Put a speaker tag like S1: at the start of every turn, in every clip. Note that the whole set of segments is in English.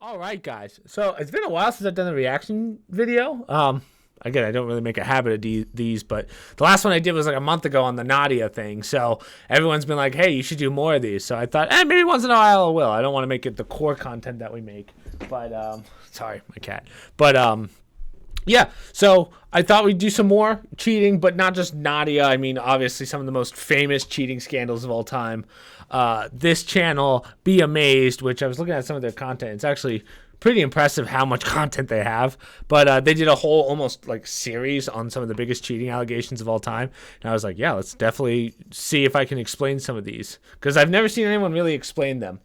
S1: All right, guys. So it's been a while since I've done a reaction video. Again, I don't really make a habit of these, but the last one I did was like a month ago on the Nadia thing. So everyone's been like, "Hey, you should do more of these." So I thought, maybe once in a while I will. I don't want to make it the core content that we make, but sorry, my cat. But yeah, so I thought we'd do some more cheating, but not just Nadia. I mean, obviously, some of the most famous cheating scandals of all time. This channel, Be Amazed, which I was looking at some of their content. It's actually pretty impressive how much content they have. But they did a whole almost like series on some of the biggest cheating allegations of all time. And I was like, yeah, let's definitely see if I can explain some of these, because I've never seen anyone really explain them.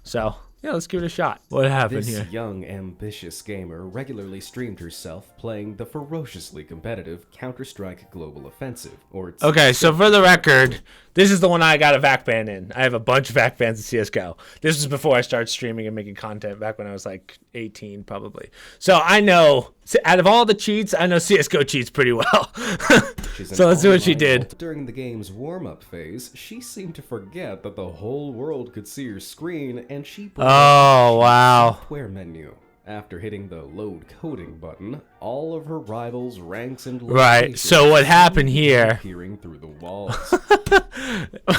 S1: So yeah, let's give it a shot. What happened here?
S2: This young, ambitious gamer regularly streamed herself playing the ferociously competitive Counter-Strike Global Offensive, or
S1: Okay, so for the record, this is the one I got a VAC ban in. I have a bunch of VAC bans in CSGO. This was before I started streaming and making content, back when I was like 18 probably. So I know, out of all the cheats, I know CSGO cheats pretty well. So let's see what she did.
S2: During the game's warm-up phase, she seemed to forget that the whole world could see her screen, and she
S1: Oh, wow.
S2: software menu. After hitting the load coding button, all of her rivals' ranks and
S1: Right, so what happened here...
S2: appearing through the walls.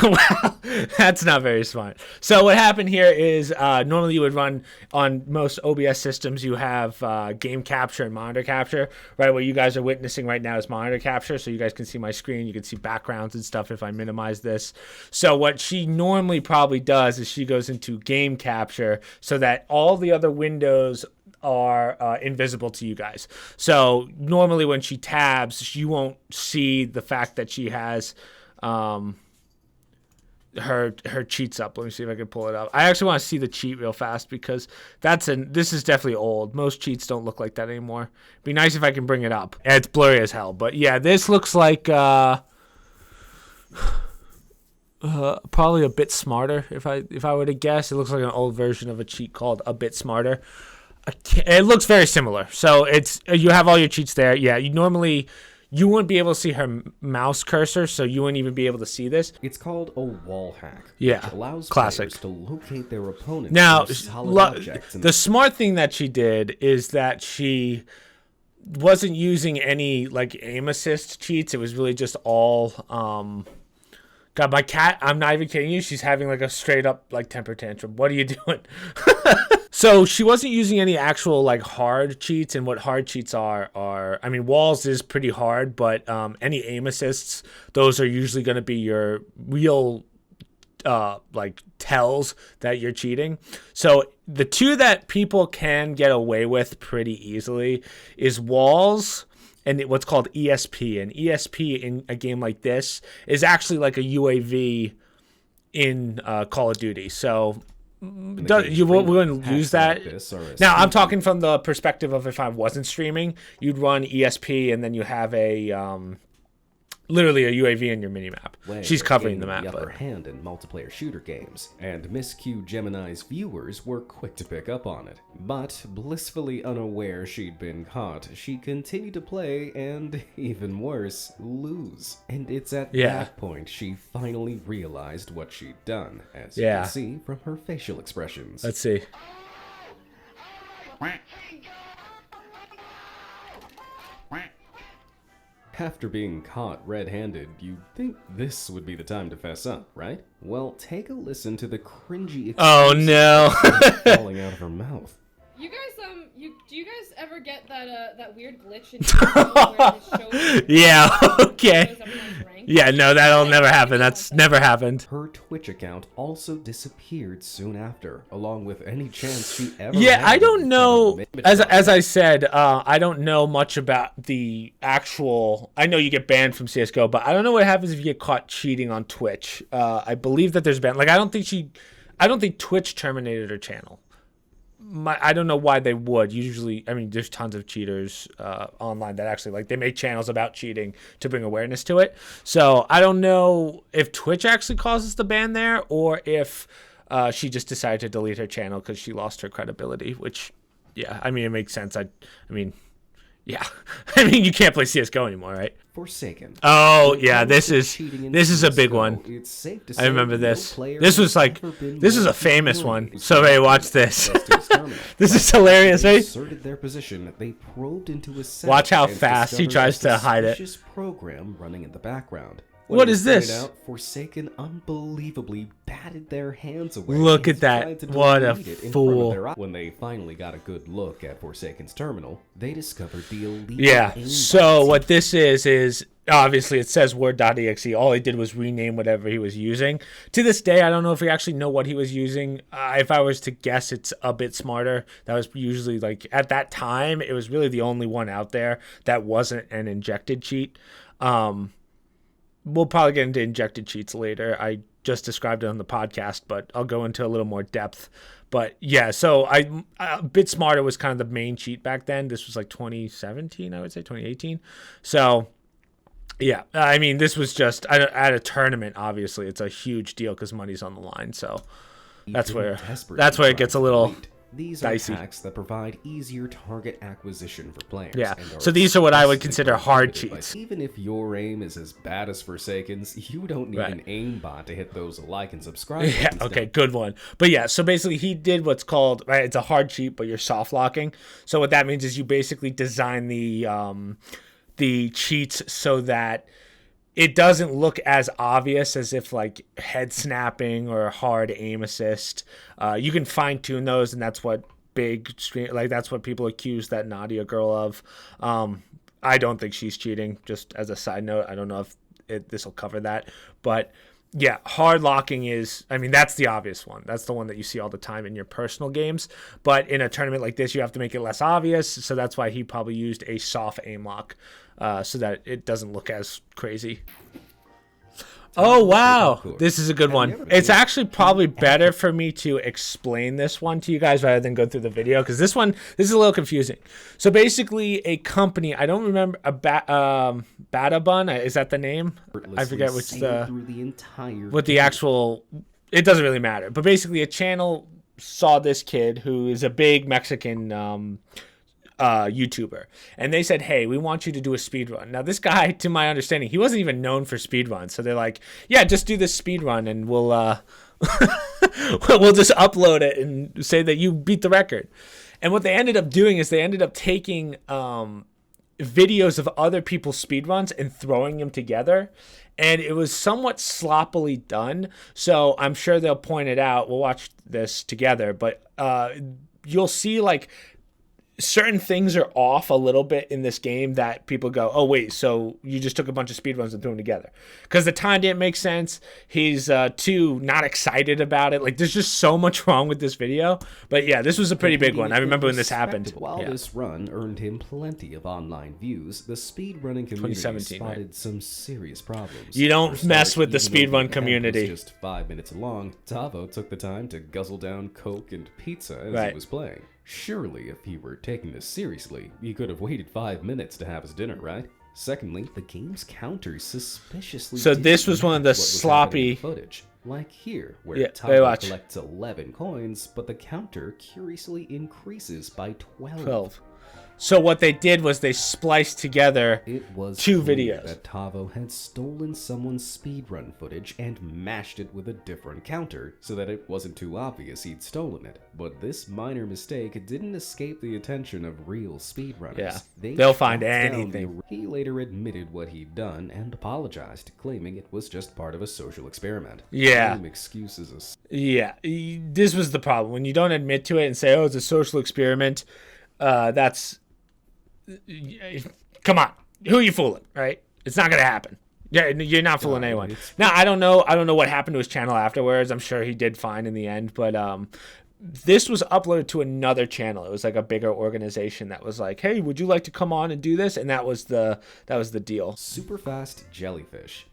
S1: Well, that's not very smart. So what happened here is normally you would run on most OBS systems, you have game capture and monitor capture, right? What you guys are witnessing right now is monitor capture, so you guys can see my screen, you can see backgrounds and stuff if I minimize this. So what she normally probably does is she goes into game capture so that all the other windows are invisible to you guys. So normally when she tabs, you won't see the fact that she has her cheats up. Let me see if I can pull it up. I actually want to see the cheat real fast, because this is definitely old. Most cheats don't look like that anymore. It'd be nice if I can bring it up. It's blurry as hell, but yeah, this looks like probably a bit smarter. If I were to guess, it looks like an old version of a cheat called A Bit Smarter. It looks very similar. So you have all your cheats there. Yeah, you wouldn't be able to see her mouse cursor, so you wouldn't even be able to see this.
S2: It's called a wall hack,
S1: yeah,
S2: which allows
S1: classic
S2: players to locate their opponents.
S1: Now, the smart thing that she did is that she wasn't using any like aim assist cheats. It was really just all God, my cat, I'm not even kidding you, she's having like a straight up like temper tantrum. What are you doing? So she wasn't using any actual like hard cheats, and what hard cheats are, I mean, walls is pretty hard, but any aim assists, those are usually going to be your real like tells that you're cheating. So the two that people can get away with pretty easily is walls and what's called E.S.P. And E.S.P. in a game like this is actually like a UAV in Call of Duty. So you wouldn't use that. Now, I'm talking from the perspective of if I wasn't streaming, you'd run ESP and then you have a literally a UAV in your minimap. She's covering the map.
S2: Upper hand in multiplayer shooter games, and Miss Q Gemini's viewers were quick to pick up on it. But blissfully unaware she'd been caught, she continued to play and, even worse, lose. And it's at that point she finally realized what she'd done, as you can see from her facial expressions.
S1: Let's see.
S2: After being caught red-handed, you'd think this would be the time to fess up, right? Well, take a listen to the cringy
S1: oh no
S2: falling out of her mouth.
S3: You guys, do you guys ever get that weird glitch in where it shows
S1: yeah, okay. Yeah, no, that'll never happen. That's never happened.
S2: Her Twitch account also disappeared soon after, along with any chance she ever
S1: had. I don't know, as I said, I don't know much about the actual, I know you get banned from CSGO, but I don't know what happens if you get caught cheating on Twitch. I believe that there's ban, like I don't think Twitch terminated her channel. I don't know why they would. Usually, I mean, there's tons of cheaters online that actually, like, they make channels about cheating to bring awareness to it. So I don't know if Twitch actually causes the ban there, or if she just decided to delete her channel because she lost her credibility, which, yeah, I mean, it makes sense. I mean, Yeah. I mean, you can't play CS:GO anymore, right?
S2: Forsaken.
S1: Oh,
S2: When it
S1: yeah,
S2: comes
S1: this
S2: to
S1: is
S2: cheating in
S1: a big
S2: CS:GO,
S1: one.
S2: It's safe to
S1: I
S2: say
S1: remember
S2: no
S1: this.
S2: player
S1: This was
S2: has
S1: like,
S2: ever been
S1: this is
S2: more
S1: a famous one.
S2: humiliated
S1: So, hey, watch
S2: with
S1: this.
S2: access to his terminal.
S1: This is
S2: But
S1: hilarious,
S2: after they
S1: right?
S2: asserted their position, they probed into his setup
S1: Watch how
S2: and
S1: fast he
S2: discovered
S1: tries
S2: a
S1: to hide it.
S2: suspicious program running in the background.
S1: What
S2: When it
S1: is
S2: was
S1: this?
S2: pointed out, Forsaken unbelievably batted their hands away.
S1: Look
S2: and
S1: at that.
S2: tried to
S1: What a
S2: delete it in front of
S1: fool.
S2: their eye. When they finally got a good look at Forsaken's terminal, they discovered the illegal
S1: Yeah.
S2: aim
S1: So
S2: bots.
S1: what this is obviously it says word.exe. All he did was rename whatever he was using. To this day, I don't know if we actually know what he was using. If I was to guess, it's a bit smarter. That was usually like at that time, it was really the only one out there that wasn't an injected cheat. We'll probably get into injected cheats later. I just described it on the podcast, but I'll go into a little more depth. But yeah, so a bit smarter was kind of the main cheat back then. This was like 2017, I would say 2018. So yeah, I mean, this was just at a tournament. Obviously, it's a huge deal because money's on the line. So that's where it gets a little
S2: These
S1: dicey.
S2: are packs that provide easier target acquisition for players.
S1: Yeah,
S2: and
S1: so
S2: are
S1: these are what I would
S2: especially
S1: consider hard
S2: prohibited by-
S1: cheats.
S2: Even if your aim is as bad as Forsaken's, you don't need
S1: Right.
S2: an aimbot to hit those like and subscribe.
S1: Yeah,
S2: buttons
S1: okay,
S2: down.
S1: good one. But yeah, so basically he did what's called, right, it's a hard cheat, but you're soft locking. So what that means is you basically design the cheats so that it doesn't look as obvious as if like head snapping or hard aim assist. You can fine tune those, and that's what that's what people accuse that Nadia girl of. I don't think she's cheating. Just as a side note, I don't know if this will cover that, but yeah, hard locking is, I mean, that's the obvious one. That's the one that you see all the time in your personal games. But in a tournament like this, you have to make it less obvious. So that's why he probably used a soft aim lock so that it doesn't look as crazy. Oh, wow. This is a good one. It's actually probably better for me to explain this one to you guys rather than go through the video, because this is a little confusing. So basically a company, I don't remember, Batabun, is that the name? I forget which what the actual, it doesn't really matter. But basically a channel saw this kid who is a big Mexican YouTuber, and they said, hey, we want you to do a speed run. Now this guy, to my understanding, he wasn't even known for speed runs, so they're like, yeah, just do this speed run and we'll we'll just upload it and say that you beat the record. And what they ended up doing is they ended up taking videos of other people's speed runs and throwing them together, and it was somewhat sloppily done. So I'm sure they'll point it out. We'll watch this together, but you'll see like certain things are off a little bit in this game that people go, oh wait, so you just took a bunch of speedruns and threw them together, because the time didn't make sense. He's too not excited about it. Like, there's just so much wrong with this video. But yeah, this was a pretty big one. I remember when this happened.
S2: While
S1: Yeah.
S2: this run earned him plenty of online views, the speedrunning community
S1: 2017,
S2: spotted
S1: right?
S2: some serious problems.
S1: You don't
S2: For
S1: mess
S2: start,
S1: with the
S2: even though
S1: speedrun
S2: ad
S1: community.
S2: was just 5 minutes long, Tavo took the time to guzzle down Coke and pizza as
S1: Right.
S2: he was playing. Surely, if he were taking this seriously, he could have waited 5 minutes to have his dinner, right? Secondly, the game's counters suspiciously.
S1: So
S2: didn't
S1: this was one of the
S2: match what was happening in
S1: sloppy-
S2: footage. Like here, where
S1: Yeah, wait,
S2: Tavo
S1: watch.
S2: collects 11 coins, but the counter curiously increases by 12.
S1: 12. So what they did was they spliced together
S2: It was
S1: two
S2: clear
S1: videos.
S2: that Tavo had stolen someone's speedrun footage and mashed it with a different counter so that it wasn't too obvious he'd stolen it. But this minor mistake didn't escape the attention of real speedrunners.
S1: Yeah,
S2: They
S1: they'll find
S2: tracked down
S1: anything.
S2: He later admitted what he'd done and apologized, claiming it was just part of a social experiment.
S1: Yeah.
S2: Same excuses as
S1: Yeah, this was the problem. When you don't admit to it and say, oh, it's a social experiment, that's... Come on. Who are you fooling, right? It's not going to happen. Yeah, you're not fooling anyone. Now, I don't know what happened to his channel afterwards. I'm sure he did fine in the end, but this was uploaded to another channel. It was like a bigger organization that was like, hey, would you like to come on and do this? And that was the deal.
S2: super fast jellyfish.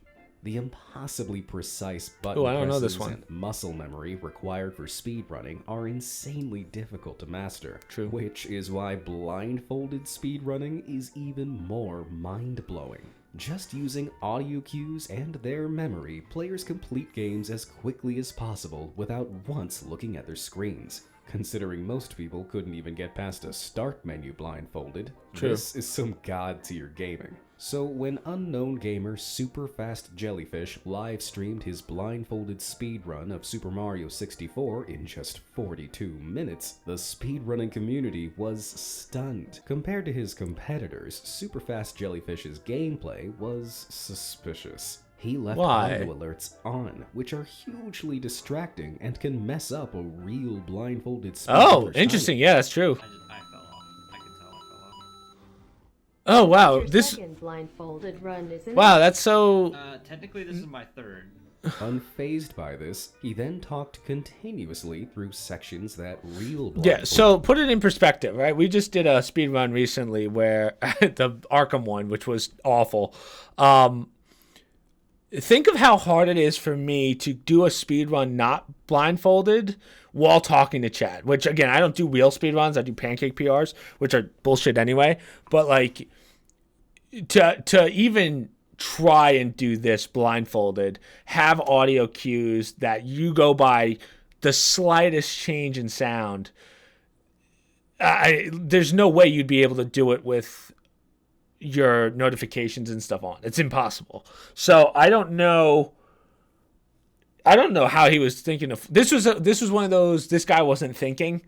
S2: The impossibly precise button
S1: Ooh, I don't know this
S2: presses
S1: one.
S2: and muscle memory required for speedrunning are insanely difficult to master.
S1: True.
S2: Which is why blindfolded speedrunning is even more mind-blowing. Just using audio cues and their memory, players complete games as quickly as possible without once looking at their screens. considering most people couldn't even get past a start menu blindfolded.
S1: True.
S2: This is some god-tier gaming. So when unknown gamer Superfast Jellyfish live streamed his blindfolded speedrun of Super Mario 64 in just 42 minutes, the speedrunning community was stunned. Compared to his competitors, Superfast Jellyfish's gameplay was suspicious. He left audio alerts on, which are hugely distracting and can mess up a real blindfolded speedrunner's
S1: Oh, interesting. Yeah, that's true.
S4: I fell off. I can tell I fell off.
S1: Oh, wow.
S5: Your
S1: This.
S5: second blindfolded run, isn't
S1: Wow, that's so.
S4: Technically, this is my third.
S2: Unfazed by this, he then talked continuously through sections that real
S1: Yeah, so put it in perspective, right? We just did a speed run recently where the Arkham one, which was awful. Think of how hard it is for me to do a speed run not blindfolded while talking to chat, which again, I don't do real speed runs. I do pancake PRs, which are bullshit anyway. But like to even try and do this blindfolded, have audio cues that you go by the slightest change in sound. There's no way you'd be able to do it with your notifications and stuff on. It's impossible. So I don't know how he was thinking of this was one of those, this guy wasn't thinking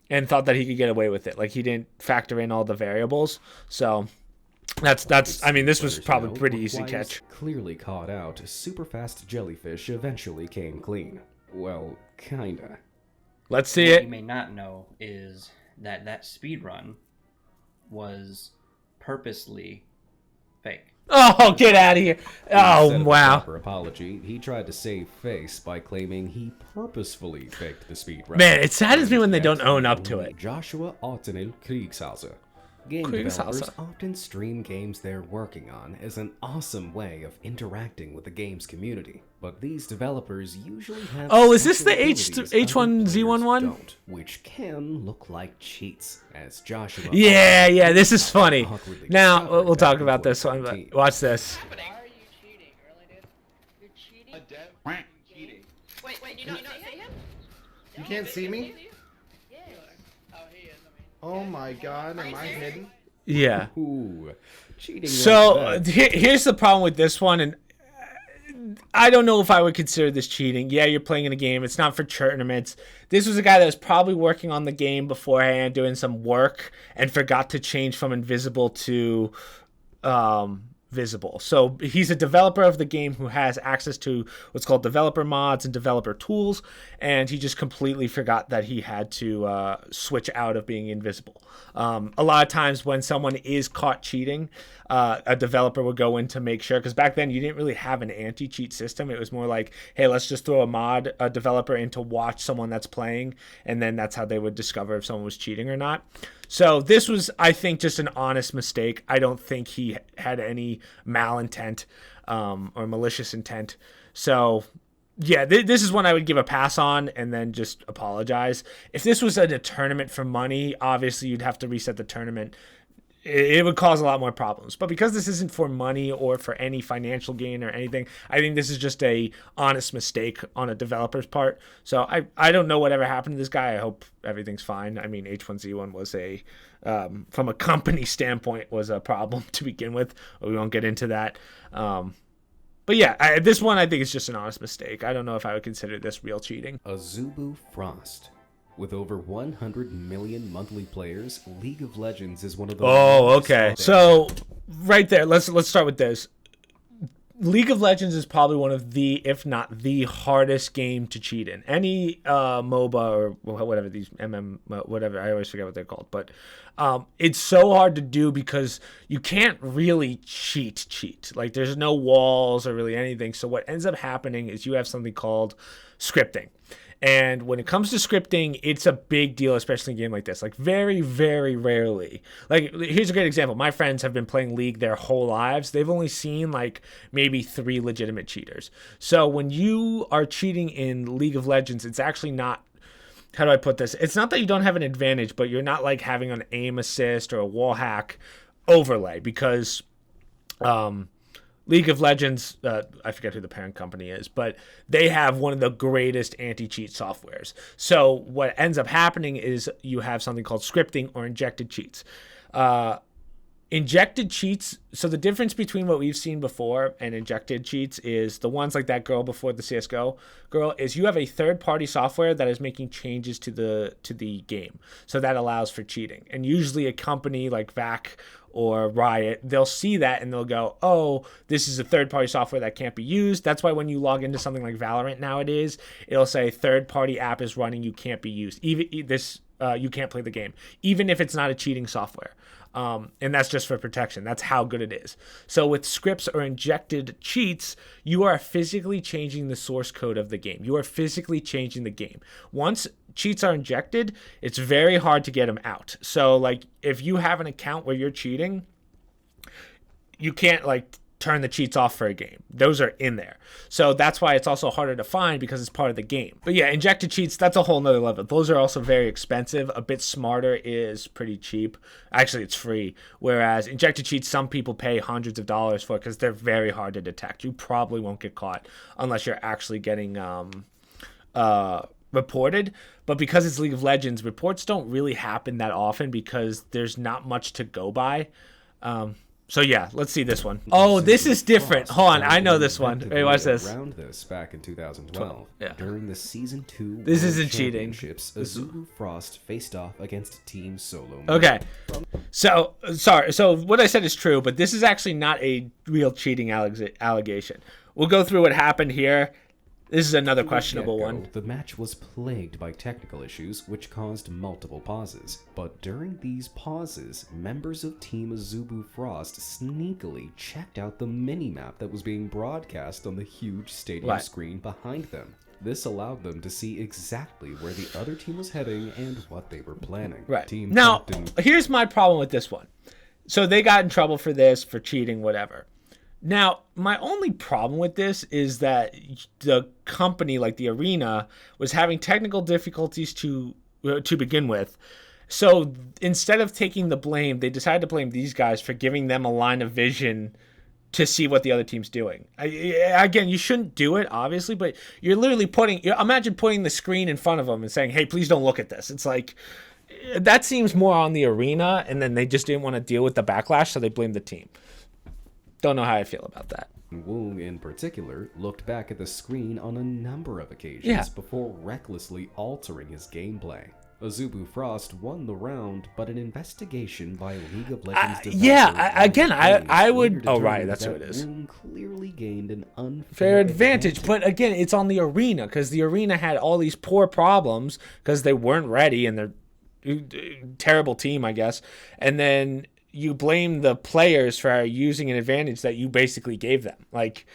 S1: and thought that he could get away with it. Like he didn't factor in all the variables. So that's I mean, this was probably pretty easy to catch.
S2: Clearly caught out, Superfast Jellyfish eventually came clean. Well, kinda.
S1: Let's see
S4: What
S1: it.
S4: you may not know is that speedrun was purposely fake.
S1: Oh, get out of here. Oh,
S2: Instead of a
S1: wow.
S2: proper apology, he tried to save face by claiming he purposefully faked the speedrun.
S1: Man, it saddens me when they don't own up to it.
S2: Joshua Ottenel Kriegshauser. Game developers often stream games they're working on as an awesome way of interacting with the game's community, but these developers usually have
S1: Oh, is this the
S2: special abilities
S1: H1Z1
S2: other
S1: one?
S2: players don't, which can look like cheats, as Joshua.
S1: Yeah, this is funny.
S2: awkwardly
S1: Now,
S2: discovered
S1: we'll talk
S2: back in
S1: about this one, but
S2: 2017.
S1: watch this.
S6: Why are you cheating, really, dude? You're cheating?
S7: A dev cheating.
S6: Wait, you not see him?
S7: You can't see me?
S6: Yeah.
S7: Oh, he is. Oh my god, am I hidden?
S1: Yeah.
S2: Ooh, cheating.
S1: So
S2: like that.
S1: here's the problem with this one, and I don't know if I would consider this cheating. Yeah, you're playing in a game. It's not for tournaments. This was a guy that was probably working on the game beforehand, doing some work, and forgot to change from invisible to visible. So he's a developer of the game who has access to what's called developer mods and developer tools, and he just completely forgot that he had to switch out of being invisible. A lot of times when someone is caught cheating, a developer would go in to make sure, because back then you didn't really have an anti-cheat system. It was more like, hey, let's just throw a developer in to watch someone that's playing, and then that's how they would discover if someone was cheating or not. So this was, I think, just an honest mistake. I don't think he had any malintent or malicious intent. So yeah, this is one I would give a pass on and then just apologize. If this was at a tournament for money, obviously you'd have to reset the tournament. It would cause a lot more problems. But because this isn't for money or for any financial gain or anything, I think this is just a honest mistake on a developer's part. So I don't know whatever happened to this guy. I hope everything's fine. I mean, H1Z1 was from a company standpoint, was a problem to begin with. We won't get into that. But yeah, this one I think is just an honest mistake. I don't know if I would consider this real cheating.
S2: Azubu Frost. With over 100 million monthly players, League of Legends is one of the
S1: Oh, okay. So right there, let's start with this. League of Legends is probably one of the, if not the hardest game to cheat in. Any MOBA or whatever these whatever, I always forget what they're called, but it's so hard to do because you can't really cheat. Like there's no walls or really anything. So what ends up happening is you have something called scripting. And when it comes to scripting, it's a big deal, especially in a game like this. Like very, very rarely. Like here's a great example. My friends have been playing League their whole lives. They've only seen like maybe 3 legitimate cheaters. So when you are cheating in League of Legends, it's actually not, how do I put this? It's not that you don't have an advantage, but you're not like having an aim assist or a wall hack overlay because League of Legends, I forget who the parent company is, but they have one of the greatest anti-cheat softwares. So what ends up happening is you have something called scripting or injected cheats. Injected cheats, so the difference between what we've seen before and injected cheats is the ones like that girl before the CSGO girl is you have a third-party software that is making changes to the game. So that allows for cheating. And usually a company like VAC or Riot, they'll see that and they'll go, oh, this is a third-party software that can't be used. That's why when you log into something like Valorant nowadays, it'll say third-party app is running, you can't be used. Even this, you can't play the game, even if it's not a cheating software. And that's just for protection. That's how good it is. So with scripts or injected cheats, you are physically changing the source code of the game. You are physically changing the game. Once cheats are injected, it's very hard to get them out. So like if you have an account where you're cheating, you can't like turn the cheats off for a game. Those are in there. So that's why it's also harder to find because it's part of the game. But yeah, injected cheats, that's a whole nother level. Those are also very expensive. A Bit Smarter is pretty cheap. Actually, it's free. Whereas injected cheats, some people pay hundreds of dollars for because they're very hard to detect. You probably won't get caught unless you're actually getting reported. But because it's League of Legends, reports don't really happen that often because there's not much to go by. So yeah, let's see this one. Oh, this is different. Hold on, I know this one. Wait, watch this.
S2: Around this back in 2012,
S1: Yeah.
S2: during the season 2
S1: This
S2: World
S1: isn't cheating.
S2: Championships, Azubu Frost faced off against Team Solo.
S1: Okay. So, sorry. So what I said is true, but this is actually not a real cheating allegation. We'll go through what happened here. This is another questionable one.
S2: The match was plagued by technical issues, which caused multiple pauses. But during these pauses, members of Team Azubu Frost sneakily checked out the mini-map that was being broadcast on the huge stadium screen behind them. This allowed them to see exactly where the other team was heading and what they were planning.
S1: Right. Now, here's my problem with this one. So they got in trouble for this, for cheating, whatever. Now, my only problem with this is that the company, like the Arena, was having technical difficulties to begin with. So instead of taking the blame, they decided to blame these guys for giving them a line of vision to see what the other team's doing. Again, you shouldn't do it, obviously, but you're literally imagine putting the screen in front of them and saying, hey, please don't look at this. It's like, that seems more on the Arena, and then they just didn't want to deal with the backlash, so they blamed the team. Don't know how I feel about that.
S2: Wong, in particular, looked back at the screen on a number of occasions before recklessly altering his gameplay. Azubu Frost won the round, but an investigation by League of Legends
S1: I would... Oh, right, that's who it is.
S2: Wong clearly gained an
S1: unfair advantage. But again, it's on the Arena, because the Arena had all these poor problems because they weren't ready, and they're terrible team, I guess. And then you blame the players for using an advantage that you basically gave them. Like,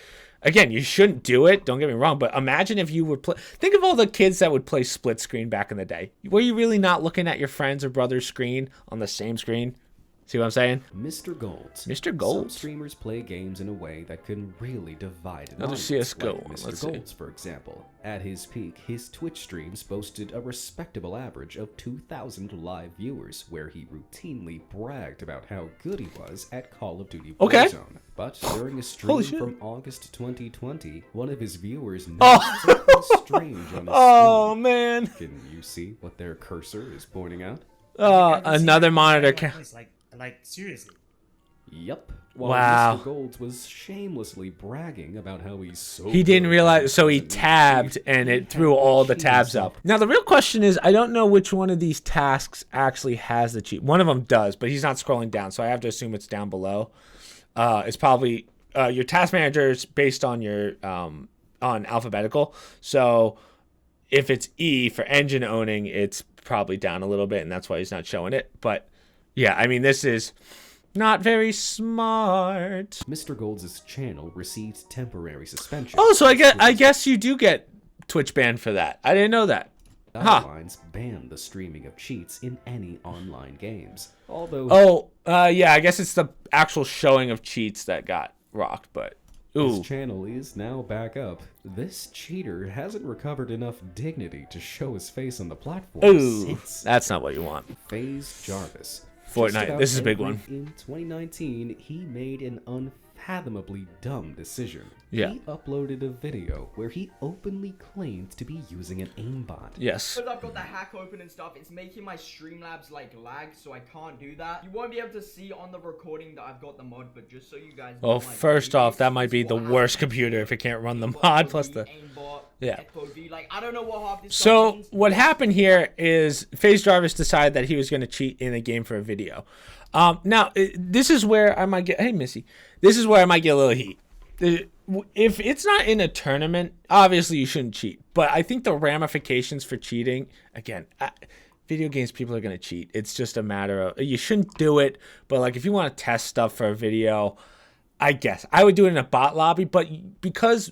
S1: again, you shouldn't do it. Don't get me wrong. But imagine if you would think of all the kids that would play split screen back in the day. Were you really not looking at your friend's or brother's screen on the same screen? See what I'm saying?
S2: Mr. Golds.
S1: Mr. Golds.
S2: Some streamers play games in a way that can really divide an
S1: Another
S2: audience,
S1: CSGO
S2: like
S1: one.
S2: Mr. Golds, for example. At his peak, his Twitch streams boasted a respectable average of 2,000 live viewers, where he routinely bragged about how good he was at Call of Duty Warzone. But during a stream from August 2020, one of his viewers noticed something strange on his screen.
S1: Man.
S2: Can you see what their cursor is pointing out?
S1: Another monitor
S8: Like, seriously.
S2: Yep.
S1: Wow.
S2: Mr. Golds was shamelessly bragging about how he's so
S1: He didn't realize, so he tabbed and it threw all the tabs up. Now, the real question is, I don't know which one of these tasks actually has the cheat. One of them does, but he's not scrolling down, so I have to assume it's down below. It's probably your task manager is based on your on alphabetical. So if it's E for engine owning, it's probably down a little bit, and that's why he's not showing it. But yeah, I mean, this is not very smart.
S2: Mr. Golds' channel received temporary suspension.
S1: Oh, so I guess you do get Twitch banned for that. I didn't know that.
S2: Guidelines ban the streaming of cheats in any online games. Although
S1: yeah, I guess it's the actual showing of cheats that got rocked, but
S2: his channel is now back up. This cheater hasn't recovered enough dignity to show his face on the platform.
S1: Ooh, that's not what you want.
S2: FaZe Jarvis.
S1: Fortnite, this is a big one.
S2: In 2019, he made an unfathomably dumb decision.
S1: Yeah.
S2: He uploaded a video where he openly claimed to be using an aimbot.
S1: Yes.
S9: Because I've got the hack open and stuff, it's making my Streamlabs like lag, so I can't do that. You won't be able to see on the recording that I've got the mod, but just so you guys know,
S1: Well,
S9: like,
S1: first off, that
S9: this
S1: might be
S9: is
S1: the
S9: what
S1: worst
S9: happens.
S1: computer if it can't run the
S9: Aimbot
S1: mod
S9: would
S1: plus
S9: be
S1: the...
S9: aimbot,
S1: Yeah.
S9: Echo V, like, I don't know what half this
S1: So
S9: stuff means.
S1: what happened here is FaZe Jarvis decided that he was going to cheat in a game for a video. Now, this is where I might get... Hey, Missy. This is where I might get a little heat. If it's not in a tournament, obviously you shouldn't cheat. But I think the ramifications for cheating... Again, video games, people are going to cheat. It's just a matter of... You shouldn't do it. But like if you want to test stuff for a video, I guess. I would do it in a bot lobby. But because...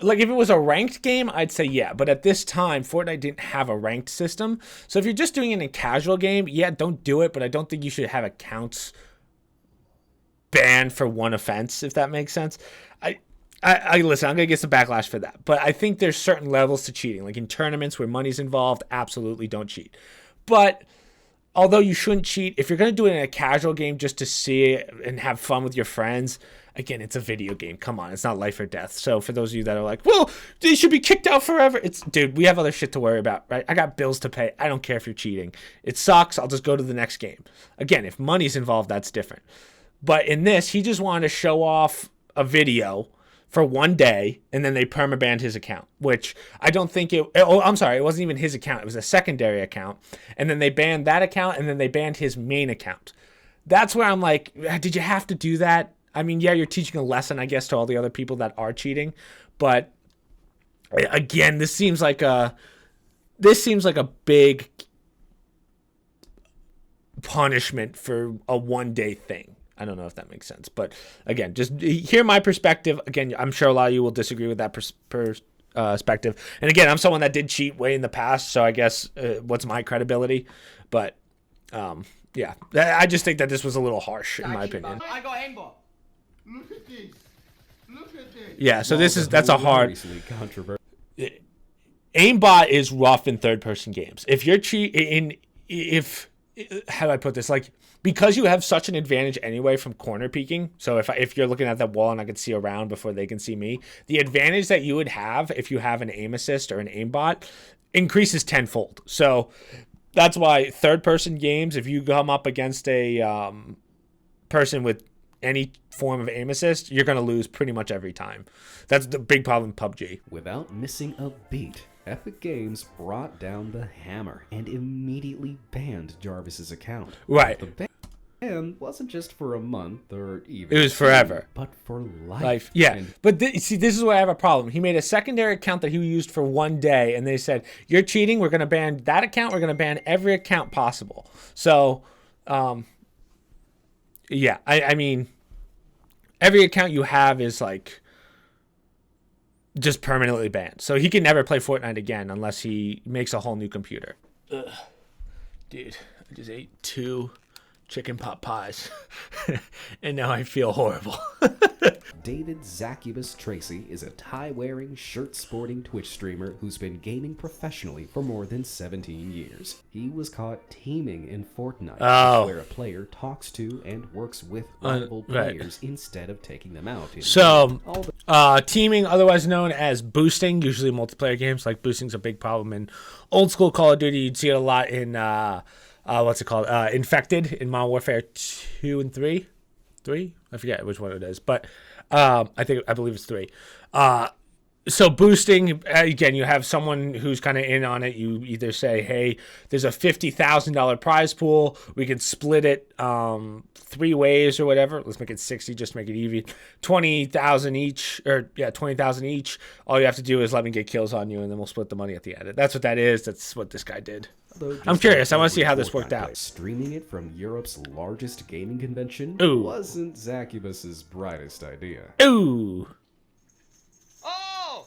S1: like if it was a ranked game, I'd say yeah, but at this time Fortnite didn't have a ranked system. So if you're just doing it in a casual game, yeah, don't do it, but I don't think you should have accounts banned for one offense, if that makes sense. I listen, I'm gonna get some backlash for that, but I think there's certain levels to cheating. Like in tournaments where money's involved, absolutely don't cheat. But although you shouldn't cheat, if you're going to do it in a casual game just to see it and have fun with your friends, again, it's a video game. Come on, it's not life or death. So for those of you that are like, well, they should be kicked out forever. Dude, we have other shit to worry about, right? I got bills to pay. I don't care if you're cheating. It sucks. I'll just go to the next game. Again, if money's involved, that's different. But in this, he just wanted to show off a video for one day, and then they permabanned his account, which I don't think it... Oh, I'm sorry, it wasn't even his account. It was a secondary account. And then they banned that account, and then they banned his main account. That's where I'm like, did you have to do that? I mean, yeah, you're teaching a lesson, I guess, to all the other people that are cheating. But, again, this seems like a big punishment for a one-day thing. I don't know if that makes sense. But, again, just hear my perspective. Again, I'm sure a lot of you will disagree with that perspective. And, again, I'm someone that did cheat way in the past, so I guess what's my credibility? But, yeah, I just think that this was a little harsh, in my opinion.
S9: I got aimbot.
S7: Look at this. Look at this.
S1: Yeah, so that's a hard...
S2: Controversial.
S1: Aimbot is rough in third-person games. If you're how do I put this? Like, because you have such an advantage anyway from corner peeking, so if you're looking at that wall and I can see around before they can see me, the advantage that you would have if you have an aim assist or an aimbot increases tenfold. So that's why third-person games, if you come up against a person with any form of aim assist, you're going to lose pretty much every time. That's the big problem in PUBG.
S2: Without missing a beat, Epic Games brought down the hammer and immediately banned Jarvis's account.
S1: Right.
S2: The ban wasn't just for a month or even...
S1: It was forever.
S2: But for life.
S1: Yeah.
S2: And
S1: But see, this is where I have a problem. He made a secondary account that he used for one day, and they said, you're cheating, we're going to ban that account, we're going to ban every account possible. So, yeah, I mean, every account you have is like just permanently banned. So he can never play Fortnite again unless he makes a whole new computer. Ugh. Dude, I just ate 2 chicken pot pies and now I feel horrible.
S2: David Zacubus Tracy is a tie-wearing, shirt-sporting Twitch streamer who's been gaming professionally for more than 17 years. He was caught teaming in Fortnite, where a player talks to and works with rival players instead of taking them out.
S1: So, teaming, otherwise known as boosting, usually multiplayer games, like boosting's a big problem in old school Call of Duty. You'd see it a lot in, what's it called? Infected in Modern Warfare 2 and 3? 3? I forget which one it is, but I believe it's 3. So boosting, again, you have someone who's kind of in on it. You either say, hey, there's a $50,000 prize pool. We can split it 3 ways or whatever. Let's make it 60 just to make it even. 20,000 each, or yeah, 20,000 each. All you have to do is let me get kills on you, and then we'll split the money at the end. That's what that is. That's what this guy did. I'm curious. I want to see how this worked out.
S2: Streaming it from Europe's largest gaming convention wasn't Zacubus's brightest idea.
S1: Ooh.
S6: Oh!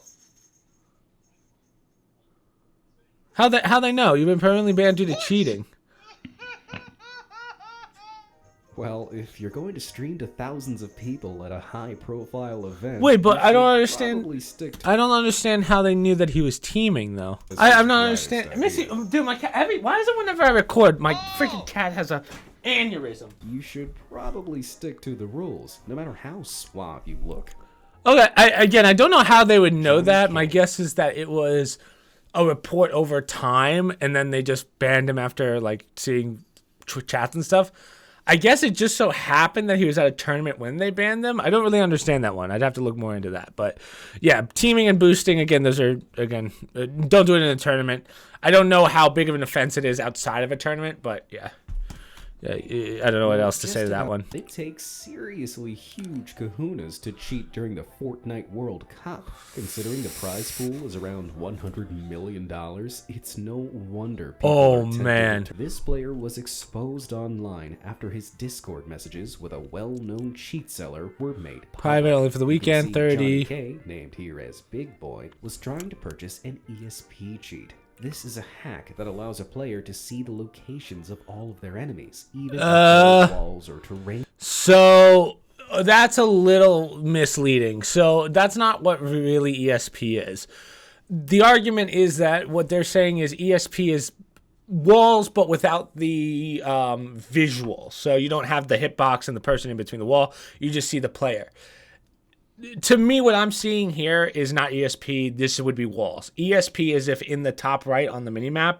S1: How they know? You've been permanently banned due to cheating.
S2: Well, if you're going to stream to thousands of people at a high-profile event...
S1: Wait, but I don't understand...
S2: I
S1: don't understand how they knew that he was teaming, though. I'm not understanding... Missy, dude, my cat... why is it whenever I record, my freaking cat has a aneurysm.
S2: You should probably stick to the rules, no matter how suave you look.
S1: Okay, I don't know how they would know that. My guess is that it was a report over time, and then they just banned him after like seeing chats and stuff. I guess it just so happened that he was at a tournament when they banned them. I don't really understand that one. I'd have to look more into that. But yeah, teaming and boosting, again, those are, again, don't do it in a tournament. I don't know how big of an offense it is outside of a tournament, but yeah. I don't know what else to say to that one.
S2: It takes seriously huge kahunas to cheat during the Fortnite World Cup. Considering the prize pool is around $100 million, it's no wonder people are tempted. This player was exposed online after his Discord messages with a well-known cheat seller were made public.
S1: Private only for the weekend, 30.
S2: Johnny K, named here as Big Boy, was trying to purchase an ESP cheat. This is a hack that allows a player to see the locations of all of their enemies, even if walls or terrain.
S1: So that's a little misleading. So that's not what really ESP is. The argument is that what they're saying is ESP is walls, but without the visual. So you don't have the hitbox and the person in between the wall. You just see the player. To me, what I'm seeing here is not ESP. This would be walls. ESP is if in the top right on the minimap,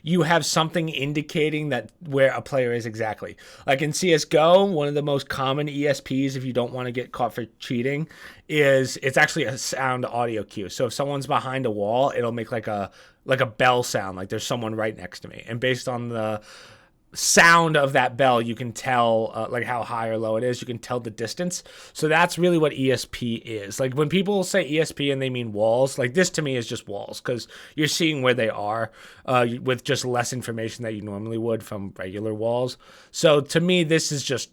S1: you have something indicating that where a player is exactly. Like in CSGO, one of the most common ESPs, if you don't want to get caught for cheating, is it's actually a sound audio cue. So if someone's behind a wall, it'll make like a bell sound, like there's someone right next to me. And based on the sound of that bell, you can tell like how high or low it is. You can tell the distance. So that's really what ESP is. Like when people say ESP and they mean walls, like this to me is just walls, because you're seeing where they are with just less information that you normally would from regular walls. So to me, this is just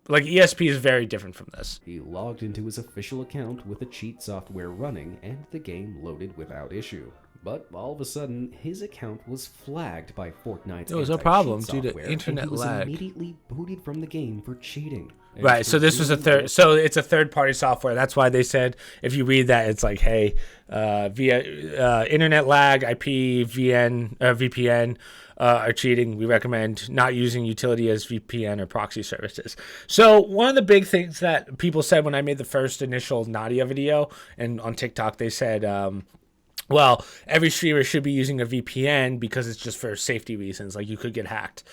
S1: like ESP is very different from this.
S2: He logged into his official account with the cheat software running, and the game loaded without issue. But all of a sudden, his account was flagged by Fortnite's
S1: There was a problem due to internet
S2: and he was
S1: lag.
S2: Immediately booted from the game for cheating. And
S1: Right, so this was a third. So it's a third-party software. That's why they said if you read that, it's like, hey, via internet lag, VPN are cheating. We recommend not using utility as VPN or proxy services. So one of the big things that people said when I made the first initial Nadia video, and on TikTok they said, well, every streamer should be using a VPN because it's just for safety reasons. Like you could get hacked.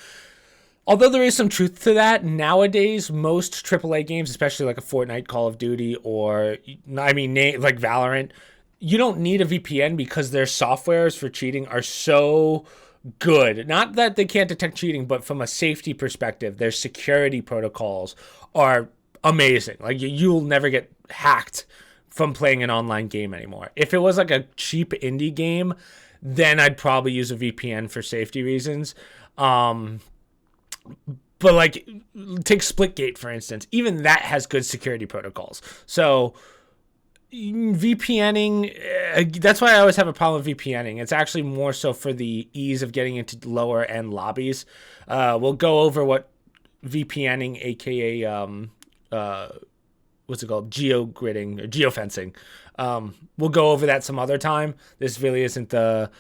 S1: Although there is some truth to that, nowadays, most AAA games, especially like a Fortnite, Call of Duty, or, like Valorant, you don't need a VPN because their softwares for cheating are so good. Not that they can't detect cheating, but from a safety perspective, their security protocols are amazing. Like you'll never get hacked from playing an online game anymore. If it was like a cheap indie game, then I'd probably use a VPN for safety reasons. But like take Splitgate for instance, even that has good security protocols. So VPNing, that's why I always have a problem with VPNing. It's actually more so for the ease of getting into lower end lobbies. We'll go over what VPNing, aka what's it called? Geogridding or geofencing. We'll go over that some other time. This really isn't the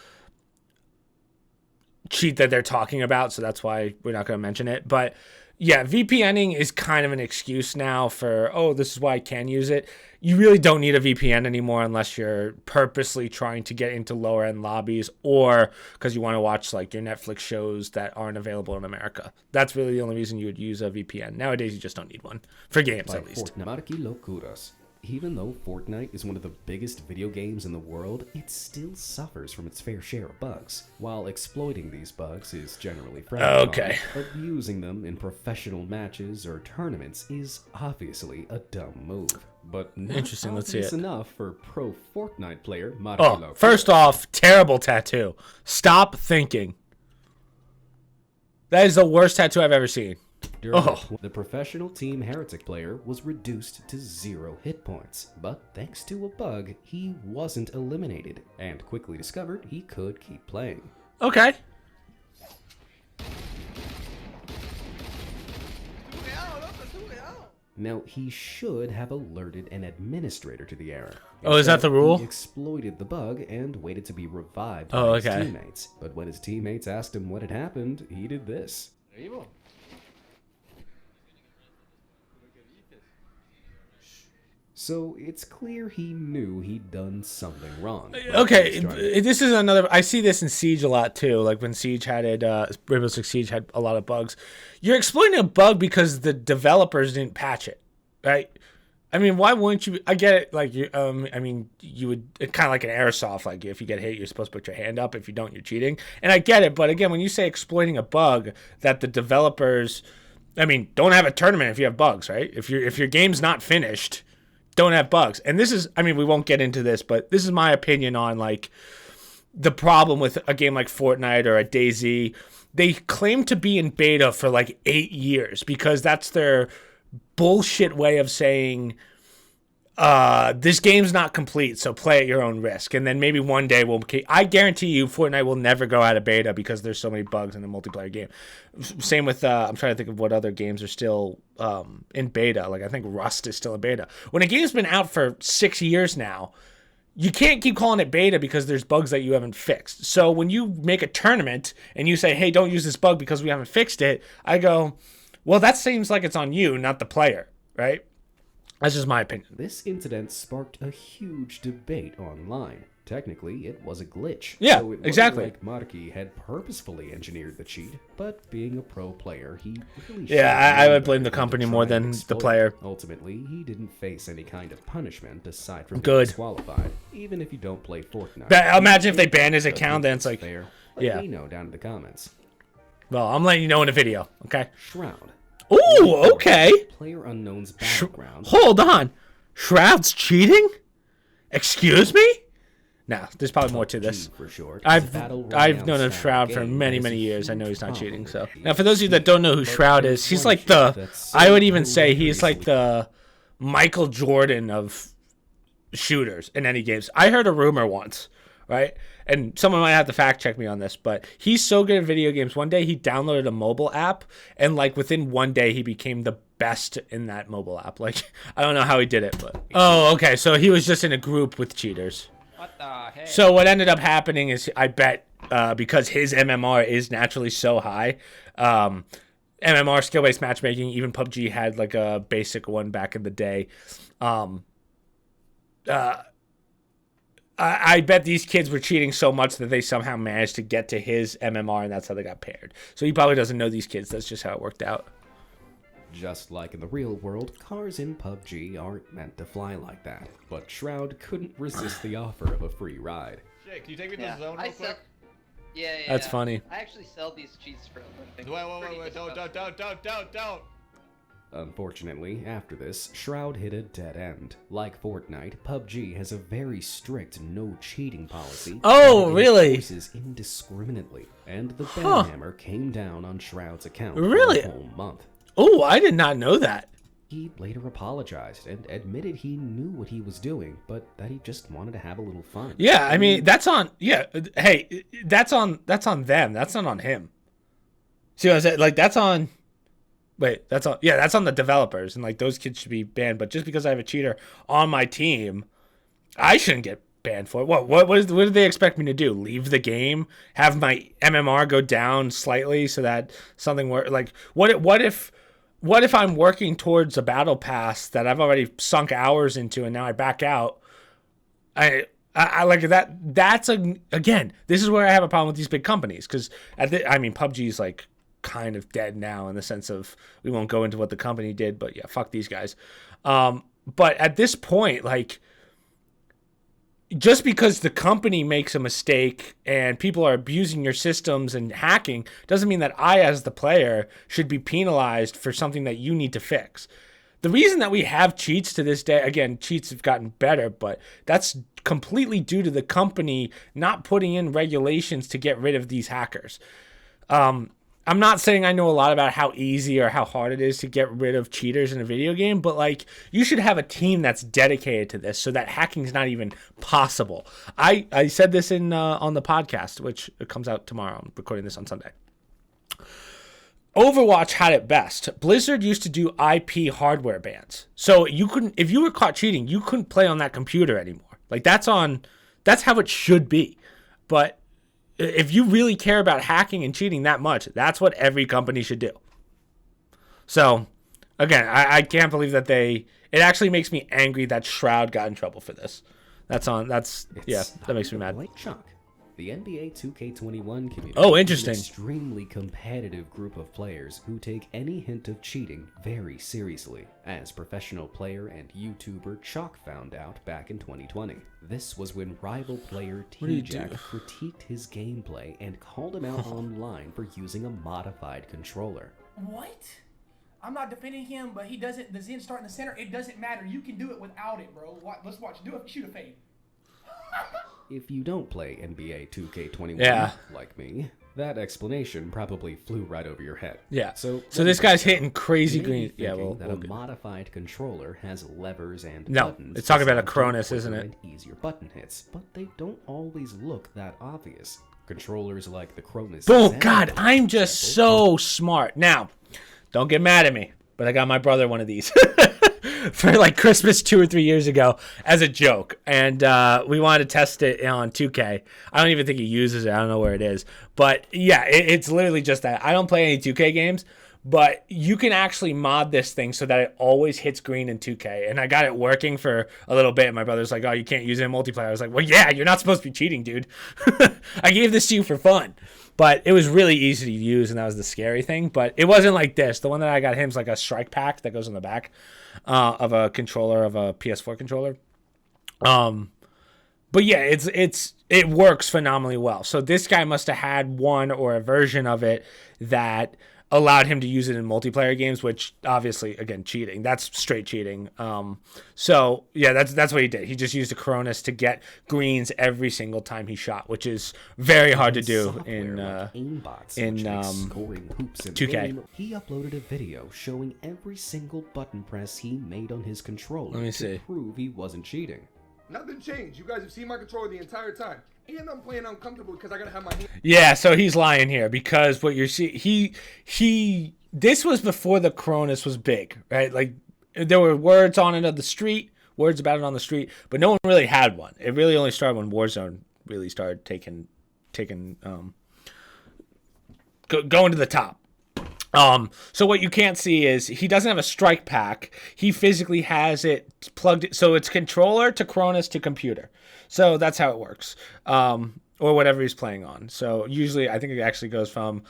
S1: cheat that they're talking about, so that's why we're not going to mention it. But yeah, VPNing is kind of an excuse now for, oh, this is why I can use it. You really don't need a VPN anymore unless you're purposely trying to get into lower end lobbies or because you want to watch like your Netflix shows that aren't available in America. That's really the only reason you would use a VPN. Nowadays, you just don't need one. For games, at least.
S2: Even though Fortnite is one of the biggest video games in the world, it still suffers from its fair share of bugs. While exploiting these bugs is generally frowned upon, abusing them in professional matches or tournaments is obviously a dumb move. But not
S1: interesting. Let's see it.
S2: Enough for pro Fortnite player Marky
S1: Oh, first off, terrible tattoo. Stop thinking. That is the worst tattoo I've ever seen.
S2: The professional Team Heretic player was reduced to 0 hit points, but thanks to a bug, he wasn't eliminated, and quickly discovered he could keep playing.
S1: Okay.
S2: Now, he should have alerted an administrator to the error.
S1: Oh, is that the rule?
S2: He exploited the bug and waited to be revived by his teammates. But when his teammates asked him what had happened, he did this. So it's clear he knew he'd done something wrong.
S1: Okay, this is another. I see this in Siege a lot too. Like when Siege had it, Rainbow Six Siege had a lot of bugs. You're exploiting a bug because the developers didn't patch it, right? I mean, why wouldn't you? I get it. Like you, I mean, you would kind of like an airsoft. Like if you get hit, you're supposed to put your hand up. If you don't, you're cheating. And I get it. But again, when you say exploiting a bug that the developers, I mean, don't have a tournament if you have bugs, right? If your game's not finished, don't have bugs. And this is, I mean, we won't get into this, but this is my opinion on like the problem with a game like Fortnite or a DayZ. They claim to be in beta for like 8 years because that's their bullshit way of saying this game's not complete, so play at your own risk. And then maybe one day I guarantee you Fortnite will never go out of beta because there's so many bugs in the multiplayer game. Same with I'm trying to think of what other games are still in beta. Like I think Rust is still in beta. When a game's been out for 6 years now, you can't keep calling it beta because there's bugs that you haven't fixed. So when you make a tournament and you say, hey, don't use this bug because we haven't fixed it, I go, well, that seems like it's on you, not the player, right? That's just my opinion.
S2: This incident sparked a huge debate online. Technically, it was a glitch.
S1: Yeah,
S2: so it
S1: exactly.
S2: Like Marky had purposefully engineered the cheat, but being a pro player, he really
S1: Yeah, I would blame the company more than the player.
S2: Ultimately, he didn't face any kind of punishment aside from being
S1: Good.
S2: disqualified, even if you don't play Fortnite.
S1: But imagine if they ban his account, then it's like,
S2: fair.
S1: yeah.
S2: Let me know down in the comments.
S1: Well, I'm letting you know in the video, okay?
S2: Shroud.
S1: Ooh, okay.
S2: Player Unknown's Battleground.
S1: Hold on. Shroud's cheating? Excuse me? No, there's probably more to this.
S2: For short,
S1: I've known of Shroud for many, many years. I know he's not cheating. So now, for those of you that don't know who Shroud is, he's like I would even say he's like the Michael Jordan of shooters in any games. I heard a rumor once, right? And someone might have to fact check me on this, but he's so good at video games. One day he downloaded a mobile app, and like within one day he became the best in that mobile app. Like I don't know how he did it, but oh, okay. So he was just in a group with cheaters.
S6: What the heck?
S1: So what ended up happening is I bet because his MMR is naturally so high, MMR skill-based matchmaking. Even PUBG had like a basic one back in the day. I bet these kids were cheating so much that they somehow managed to get to his MMR, and that's how they got paired. So he probably doesn't know these kids. That's just how it worked out.
S2: Just like in the real world, cars in PUBG aren't meant to fly like that. But Shroud couldn't resist the offer of a free ride.
S6: Shit, can you take me to the zone real quick?
S10: Yeah.
S1: That's funny.
S10: I actually sell these cheats for a living.
S6: Wait, don't.
S2: Unfortunately, after this, Shroud hit a dead end. Like Fortnite, PUBG has a very strict no cheating policy.
S1: Oh, really?
S2: Enforces indiscriminately, and the banhammer came down on Shroud's account
S1: Really?
S2: for a whole month.
S1: Oh, I did not know that.
S2: He later apologized and admitted he knew what he was doing, but that he just wanted to have a little fun.
S1: Yeah, I mean that's on. Yeah, hey, that's on them. That's not on him. See what I said? Like that's on. Wait, that's on. Yeah, that's on the developers, and like those kids should be banned. But just because I have a cheater on my team, I shouldn't get banned for it. What do they expect me to do? Leave the game? Have my MMR go down slightly so that something like what if I'm working towards a battle pass that I've already sunk hours into and now I back out? I like that. That's again. This is where I have a problem with these big companies because PUBG is like kind of dead now in the sense of we won't go into what the company did, but yeah, fuck these guys. But at this point, like just because the company makes a mistake and people are abusing your systems and hacking doesn't mean that I, as the player, should be penalized for something that you need to fix. The reason that we have cheats to this day, again, cheats have gotten better, but that's completely due to the company not putting in regulations to get rid of these hackers. I'm not saying I know a lot about how easy or how hard it is to get rid of cheaters in a video game, but like you should have a team that's dedicated to this so that hacking's not even possible. I said this in on the podcast, which comes out tomorrow. I'm recording this on Sunday. Overwatch had it best. Blizzard used to do IP hardware bans. So you couldn't, if you were caught cheating, you couldn't play on that computer anymore. Like that's how it should be. But if you really care about hacking and cheating that much, that's what every company should do. So again, I can't believe that it actually makes me angry that Shroud got in trouble for this. That makes me mad.
S2: Like Chuck, the NBA 2K21 community
S1: interesting.
S2: is an extremely competitive group of players who take any hint of cheating very seriously, as professional player and YouTuber Chuck found out back in 2020. This was when rival player T-Jack critiqued his gameplay and called him out online for using a modified controller.
S11: What? I'm not defending him, but the Zen start in the center. It doesn't matter. You can do it without it, bro. Let's watch. Shoot a fade.
S2: If you don't play NBA 2K21 like me, that explanation probably flew right over your head.
S1: Yeah. So this guy's hitting crazy green. Yeah,
S2: that a modified controller has levers and
S1: buttons. No, it's talking about a Cronus, isn't it?
S2: And easier button hits, but they don't always look that obvious. Controllers like the Cronus.
S1: Oh God, I'm just so smart. Now, don't get mad at me, but I got my brother one of these. For like Christmas 2 or 3 years ago as a joke, and we wanted to test it on 2K. I don't even think he uses it. I don't know where it is, but yeah, it's literally just that. I don't play any 2K games, but you can actually mod this thing so that it always hits green in 2K, and I got it working for a little bit. My brother's like, "Oh, you can't use it in multiplayer." I was like, "Well, yeah, you're not supposed to be cheating, dude. I gave this to you for fun." But it was really easy to use, and that was the scary thing. But it wasn't like this. The one that I got him is like a strike pack that goes on the back of a controller, of a PS4 controller. But yeah, it works phenomenally well. So this guy must have had one or a version of it that allowed him to use it in multiplayer games, which obviously, again, cheating. That's straight cheating. So yeah, that's what he did. He just used a Cronus to get greens every single time he shot, which is very hard to do in 2K.
S2: He uploaded a video showing every single button press he made on his controller to prove he wasn't cheating.
S12: Nothing changed. You guys have seen my controller the entire time. And I'm playing uncomfortable because I gotta have my hand.
S1: Yeah, so he's lying here because what you're seeing, this was before the Cronus was big, right? Like there were words on it on the street, words about it on the street, but no one really had one. It really only started when Warzone really started going to the top. So what you can't see is he doesn't have a strike pack. He physically has it plugged. So it's controller to Cronus to computer. So that's how it works. Or whatever he's playing on. So usually I think it actually goes from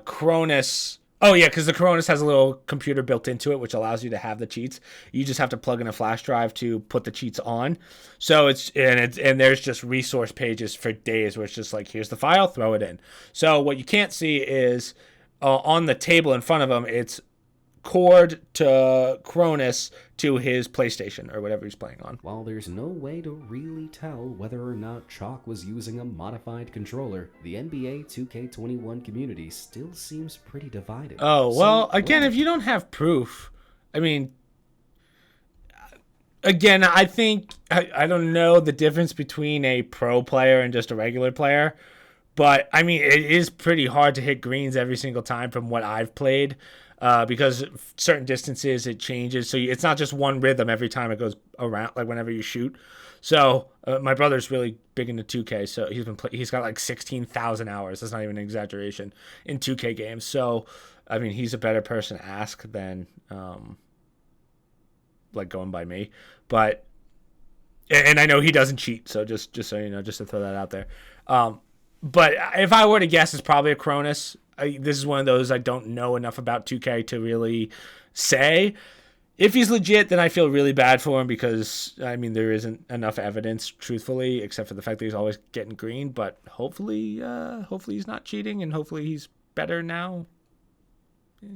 S1: Cronus. Oh yeah, because the Cronus has a little computer built into it, which allows you to have the cheats. You just have to plug in a flash drive to put the cheats on. So and there's just resource pages for days where it's just like, here's the file, throw it in. So what you can't see is on the table in front of him, it's cord to Cronus to his PlayStation or whatever he's playing on.
S2: While there's no way to really tell whether or not Chalk was using a modified controller, the NBA 2K21 community still seems pretty divided.
S1: Oh, well, again, if you don't have proof, I mean, again, I think, I don't know the difference between a pro player and just a regular player, but I mean, it is pretty hard to hit greens every single time from what I've played. Because certain distances it changes, so it's not just one rhythm every time it goes around, like whenever you shoot. So my brother's really big into 2K, so he's got like 16,000 hours. That's not even an exaggeration in 2K games. So I mean, he's a better person to ask than like going by me. But and I know he doesn't cheat, so just so you know, just to throw that out there. But if I were to guess, it's probably a Cronus. This is one of those I don't know enough about 2K to really say. If he's legit, then I feel really bad for him because, I mean, there isn't enough evidence, truthfully, except for the fact that he's always getting green. But hopefully he's not cheating, and hopefully he's better now.
S2: Yeah.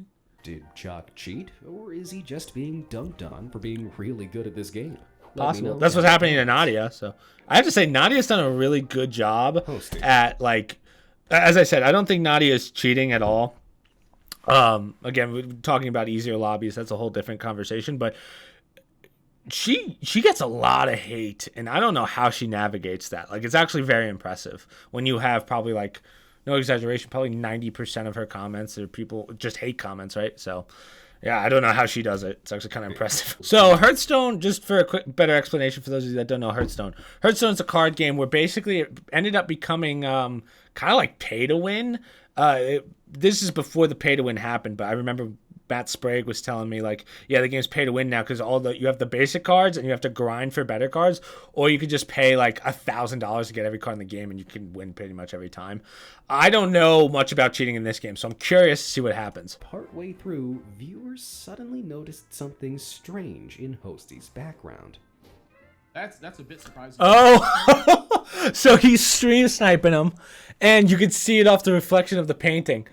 S2: Did Chalk cheat, or is he just being dunked on for being really good at this game?
S1: Possible. That's what's happening to Nadia. So I have to say, Nadia's done a really good job at, like, as I said, I don't think Nadia is cheating at all. Again, we're talking about easier lobbies. That's a whole different conversation. But she gets a lot of hate, and I don't know how she navigates that. Like, it's actually very impressive when you have probably, like, no exaggeration, probably 90% of her comments are people just hate comments, right? So yeah, I don't know how she does it. It's actually kind of impressive. So Hearthstone, just for a quick, better explanation for those of you that don't know Hearthstone. Hearthstone's a card game where basically it ended up becoming kind of like pay to win. This is before the pay to win happened, but I remember Matt Sprague was telling me, like, yeah, the game's pay to win now because you have the basic cards and you have to grind for better cards, or you could just pay like $1,000 to get every card in the game and you can win pretty much every time. I don't know much about cheating in this game, so I'm curious to see what happens.
S2: Partway through, viewers suddenly noticed something strange in Hosty's background.
S11: That's a bit surprising.
S1: Oh, so he's stream sniping him, and you can see it off the reflection of the painting.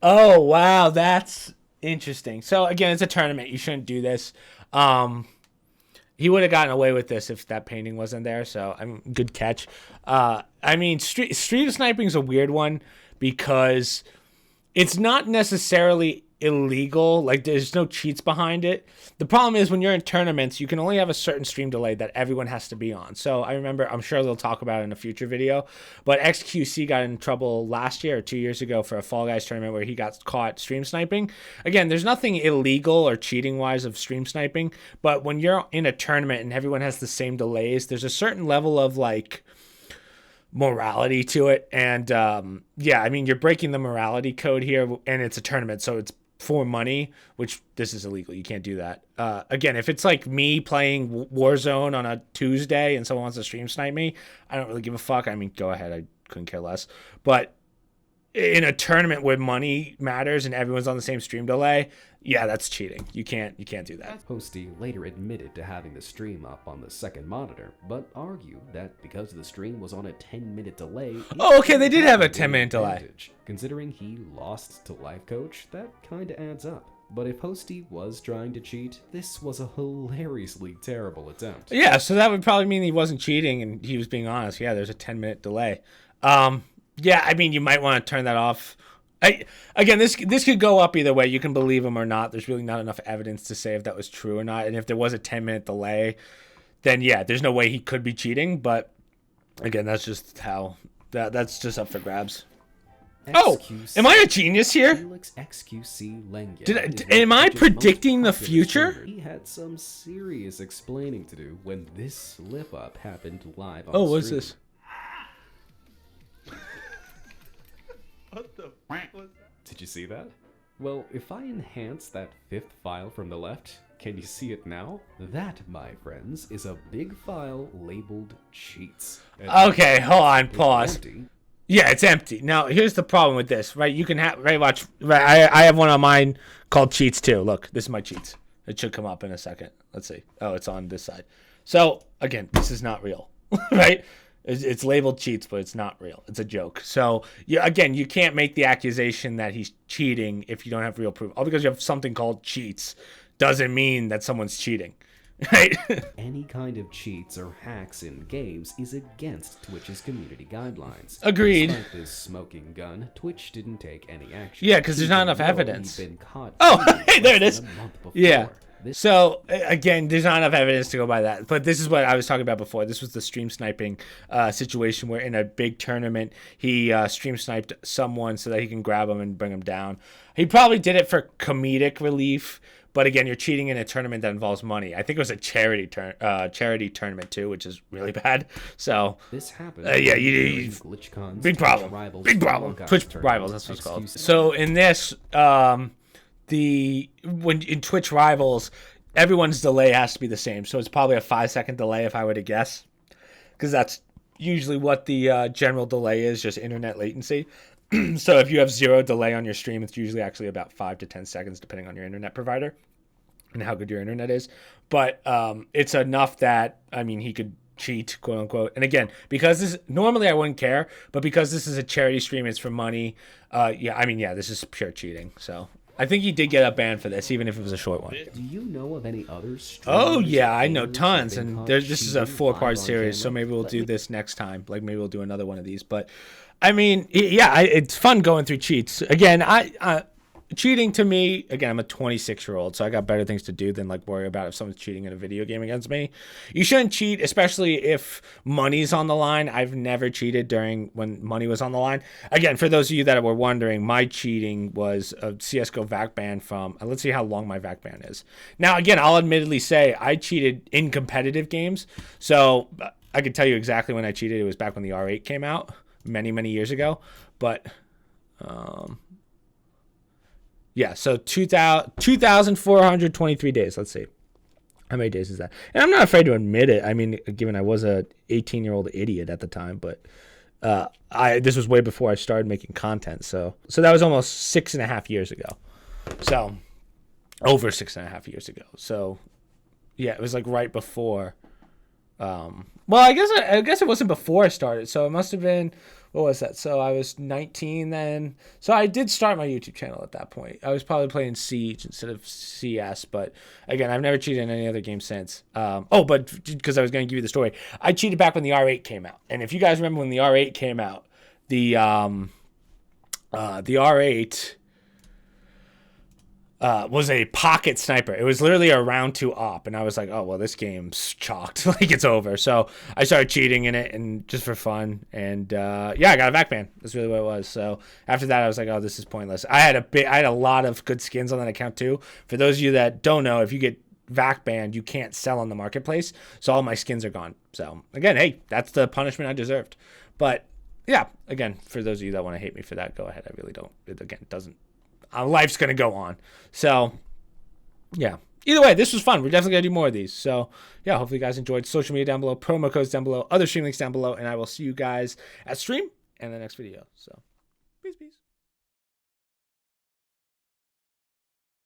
S1: Oh, wow, that's interesting. So again, it's a tournament. You shouldn't do this. He would have gotten away with this if that painting wasn't there. So good catch. I mean, stream sniping is a weird one because it's not necessarily illegal. Like, there's no cheats behind it. The problem is when you're in tournaments, you can only have a certain stream delay that everyone has to be on. So I remember, I'm sure they'll talk about it in a future video, but XQC got in trouble last year or 2 years ago for a Fall Guys tournament where he got caught stream sniping. Again, there's nothing illegal or cheating wise of stream sniping, but when you're in a tournament and everyone has the same delays, there's a certain level of like morality to it. And yeah, I mean, you're breaking the morality code here, and it's a tournament, so it's for money, which this is illegal. You can't do that. Again, if it's like me playing Warzone on a Tuesday and someone wants to stream snipe me, I don't really give a fuck. I mean, go ahead. I couldn't care less. But in a tournament where money matters and everyone's on the same stream delay, yeah, that's cheating. You can't do that.
S2: Hosty later admitted to having the stream up on the second monitor, but argued that because the stream was on a 10-minute delay...
S1: Oh, okay, they did have a 10-minute delay.
S2: Considering he lost to Life Coach, that kinda adds up. But if Hosty was trying to cheat, this was a hilariously terrible attempt.
S1: Yeah, so that would probably mean he wasn't cheating and he was being honest. Yeah, there's a 10-minute delay. Yeah, I mean, you might want to turn that off. Again, this could go up either way. You can believe him or not. There's really not enough evidence to say if that was true or not. And if there was a 10-minute delay, then yeah, there's no way he could be cheating. But again, that's just how that's just up for grabs. Oh, am I a genius here? Am I predicting the future?
S2: He had some serious explaining to do when this slip up happened live on
S1: stream. What's this?
S4: What the fuck was that?
S2: Did you see that? Well, if I enhance that fifth file from the left, can you see it now? That, my friends, is a big file labeled cheats.
S1: Okay, hold on, pause. Yeah, it's empty. Now, here's the problem with this, right? You can have, right, watch, right, I have one on mine called cheats too. Look, this is my cheats. It should come up in a second. Let's see. Oh, it's on this side. So, again, this is not real, right? It's labeled cheats, but it's not real. It's a joke. So, again, you can't make the accusation that he's cheating if you don't have real proof. All because you have something called cheats doesn't mean that someone's cheating. Right?
S2: Any kind of cheats or hacks in games is against Twitch's community guidelines.
S1: Agreed.
S2: Despite this smoking gun, Twitch didn't take any action.
S1: Yeah, because there's not enough evidence.
S2: Been caught
S1: hey, there it is. Yeah. So, again, there's not enough evidence to go by that. But this is what I was talking about before. This was the stream sniping situation where in a big tournament, he stream sniped someone so that he can grab him and bring him down. He probably did it for comedic relief. But again, you're cheating in a tournament that involves money. I think it was a charity tournament too, which is really bad. So
S2: this happened.
S1: Yeah, you big problem. Big problem. Twitch rivals. That's what it's called. So in this, when in Twitch rivals, everyone's delay has to be the same. So it's probably a 5-second delay if I were to guess, because that's usually what the general delay is, just internet latency. So if you have 0 delay on your stream, it's usually actually about 5 to 10 seconds, depending on your internet provider and how good your internet is. But it's enough that, I mean, he could cheat, quote unquote. And again, because this, normally I wouldn't care, but because this is a charity stream, it's for money. Yeah, this is pure cheating. So I think he did get a ban for this, even if it was a short one.
S2: Do you know of any others?
S1: Oh yeah, I know tons, and this is a 4-part series, so maybe we'll do this next time. Like maybe we'll do another one of these. But I mean, yeah, it's fun going through cheats. Again, cheating to me, again, I'm a 26-year-old, so I got better things to do than like worry about if someone's cheating in a video game against me. You shouldn't cheat, especially if money's on the line. I've never cheated when money was on the line. Again, for those of you that were wondering, my cheating was a CSGO VAC ban from, let's see how long my VAC ban is. Now, again, I'll admittedly say I cheated in competitive games, so I can tell you exactly when I cheated. It was back when the R8 came out, many years ago. But Yeah, so 2,423 days. Let's see. How many days is that? And I'm not afraid to admit it. I mean, given I was a 18-year-old idiot at the time, but this was way before I started making content. So that was almost 6.5 years ago. So over 6.5 years ago. So yeah, it was like right before. Well, I guess it wasn't before I started. So it must have been, what was that? So I was 19 then. So I did start my YouTube channel at that point. I was probably playing Siege instead of CS. But again, I've never cheated in any other game since. But because I was going to give you the story, I cheated back when the R8 came out. And if you guys remember when the R8 came out, the R8 was a pocket sniper. It was literally a round 2 op, and I was like, oh well, this game's chalked. Like, it's over. So I started cheating in it, and just for fun, and yeah, I got a back ban. That's really what it was. So after that, I was like, oh, this is pointless. I had a lot of good skins on that account too. For those of you that don't know, if you get VAC banned, you can't sell on the marketplace, so all my skins are gone. So again, hey, that's the punishment I deserved. But yeah, again, for those of you that want to hate me for that, go ahead. I really don't. It, again, doesn't. Life's going to go on. So, yeah. Either way, this was fun. We're definitely going to do more of these. So, yeah, hopefully you guys enjoyed. Social media down below, promo codes down below, other stream links down below, and I will see you guys at stream and the next video. So.